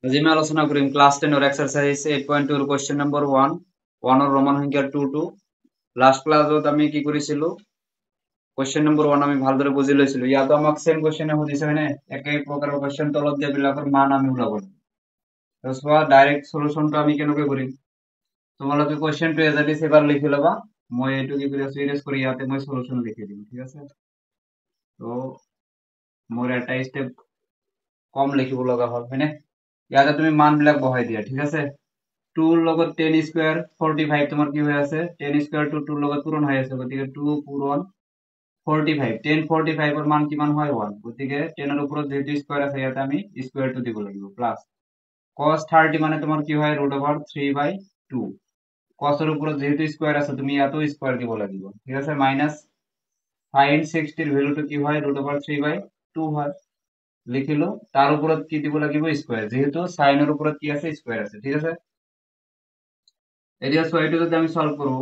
আজি আমি আলোচনা কৰিম ক্লাছ 10 ৰ এক্সাৰসাইজ 8.2 ৰ কোৱেশ্চন নম্বৰ 1 ৰ ৰোমান সংখ্যা 2 লাষ্ট ক্লাছত আমি কি কৰিছিলো কোৱেশ্চন নম্বৰ 1 আমি ভালদৰে বুজি লৈছিলো ইয়াতো আমাক সেম কোৱেশ্চনে সুধিছে হয়নে একে প্ৰকাৰৰ কোৱেশ্চন তলত দিয়া বিলাকৰ মান আমি উলাব তো সোৱা ডাইৰেক্ট সলিউশনটো আমি কেনেকৈ কৰিম তোমালোকে কোৱেশ্চনটো এজ ইট ইজ এবাৰ লিখি লবা মই এটো কি কৰি আছো ইৰেজ কৰি ইয়াতে মই সলিউশন লিখি দিম ঠিক আছে তো মোৰ এটা স্টেপ কম লিখিব লগা হ'ল হয়নে ইয়াতে তুমি মান বিলাক বহাই দিয়া ঠিক আছে 2 ৰ লগত 10 স্কয়াৰ 45 তোমাৰ কি হৈ আছে 10 স্কয়াৰ টো 2 ৰ লগত পূৰণ হৈ আছে গতিকে 2 পূৰণ 45 10 45 ৰ মান কিমান হয় 1 গতিকে 10 ৰ ওপৰত যেটো স্কয়াৰ আছে ইয়াতে আমি স্কয়াৰটো দিব লাগিব প্লাস cos 30 মানে তোমাৰ কি হয় √3/2 cos ৰ ওপৰত যেটো স্কয়াৰ আছে তুমি ইয়াতো স্কয়াৰ দিব লাগিব ঠিক আছে মাইনাস sin 60 ৰ ভ্যালুটো কি হয় √3/2 হয় লিখিলো তার উপরত কি দিব লাগিব স্কয়ার যেহেতু sin এর উপরত কি আছে স্কয়ার আছে ঠিক আছে এরিয়া সো এটো যদি আমি সলভ করব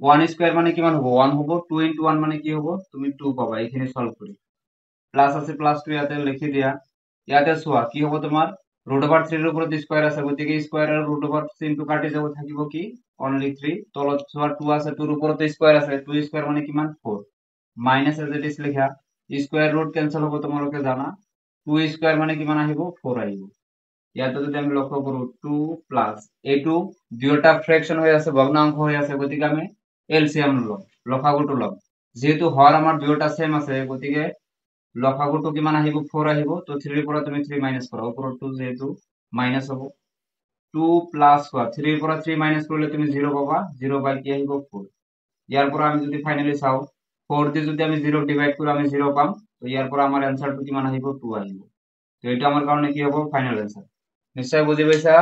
1 স্কয়ার মানে কিমান হবে 1 হবে 2 * 1 মানে কি হবে তুমি 2 পাবা এখানে সলভ করি প্লাস আছে প্লাস 2 ইয়াতে লিখি দিয়া ইয়াতে সোয়া কি হবে তোমার √3 এর উপরত স্কয়ার আছে গতিকে স্কয়ার আর √3 তো কাটি যাব থাকিব কি অনলি 3 তলত সোয়া 2 আছে 2 এর উপরত স্কয়ার আছে 2 স্কয়ার মানে কিমান 4 মাইনাস এজ ইট ইজ লেখা স্কয়ার রুট ক্যান্সেল হবে তোমালোকে জানা 2 স্কয়ার মানে কিমান আহিব 4 আহিব ইয়াতে যদি আমি লক্ষ্য কৰো 2 প্লাস a2 দুয়োটা ফ্র্যাকশন হৈ আছে ভগ্নাংশ হৈ আছে গতিকে আমি এলসিএম লম লসাগুটো লম যেহেতু হর আমাৰ দুয়োটা সেম আছে গতিকে লসাগুটো কিমান আহিব 4 আহিব তো 3 ৰ পৰা তুমি 3 মাইনাস কৰা ওপৰত 2 যেহেতু মাইনাস হ'ব 2 প্লাস 3 ৰ পৰা 3 মাইনাস কৰিলে তুমি 0 পাবা 0 বাই কি আহিব 4 ইয়াৰ পৰা আমি যদি ফাইনালি চাও 4 দি যদি আমি 0 ডিভাইড কৰো আমি 0 পাম তো ইয়াৰ পৰা আমাৰ आंसरটো কিমান আহিব 2 আহিব তো এটা আমাৰ কাৰণে কি হ'ব ফাইনাল आंसर নিশ্চয় বুজি পাইছা